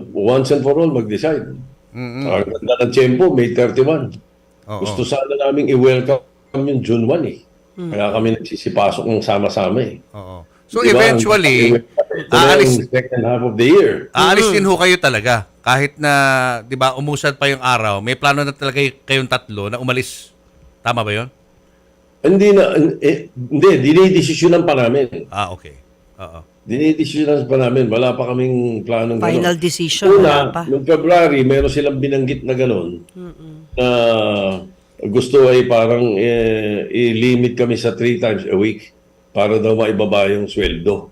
once and for all mag-decide. Ang ganda ng Tiempo, May 31. Gusto sana namin i-welcome yung June 1 eh. Kaya kami nagsisipasok ng sama-sama eh. Oo. So Diba? eventually, aalis second half of the year. aalis din ho kayo talaga. Kahit na, di ba, umusad pa yung araw, may plano na talaga kayong tatlo na umalis. Tama ba yun? Hindi na, hindi, dinidesisyonan pa namin. Okay. Oo. Dinidesisyonan pa namin. Wala pa kaming planong Final gano'n. decision, wala pa. Noong February, meron silang binanggit na gano'n. Na gusto ay parang i-limit kami sa 3 times a week para daw maibaba yung sweldo.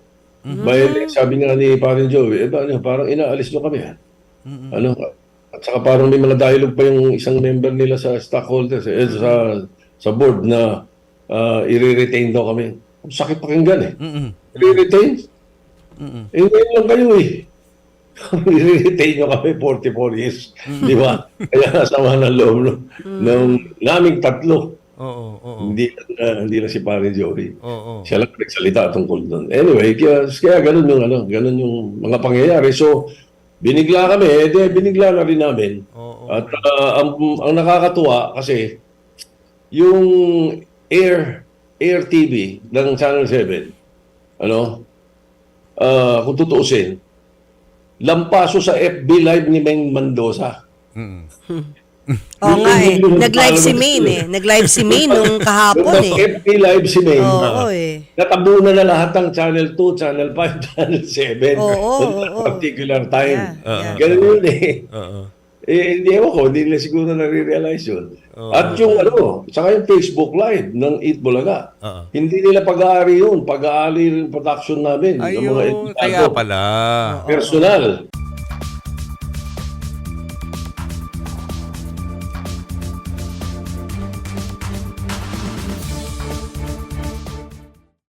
Sabi nga ni Parin Joey, parang inaalis nyo kami. Ano? At saka parang may mga dialogue pa yung isang member nila sa stockholders, sa board na i-retain daw kami. Sakit pakinggan eh. I-retain? Ngayon lang kayo eh. I-retain nyo kami 44 years. Di ba? Kaya nasama ng loob ng naming tatlo. Hindi na si Parin Joey. Siya lang nagsalita tungkol doon. Anyway, kaya ganun yung mga pangyayari. So, binigla kami, binigla na rin namin. At ang nakakatuwa kasi yung Air TV ng Channel 7, kung tutuusin, lampaso sa FB Live ni Meng Mendoza. Oo nga eh. Nag-live si Maine eh. Nag-live si Maine nung kahapon eh. FB Live si Meng. Oo eh. Natabunan na lahat ng Channel 2, Channel 5, Channel 7. Oo. Particular time. Yeah. Ganun yun eh. Hindi ko, hindi nila siguro nare-realize yun. At yung saka yung Facebook Live ng Eat Bulaga. Hindi nila pag-aari yun. Pag-aari yung production namin. Ayun, kaya pala. Personal.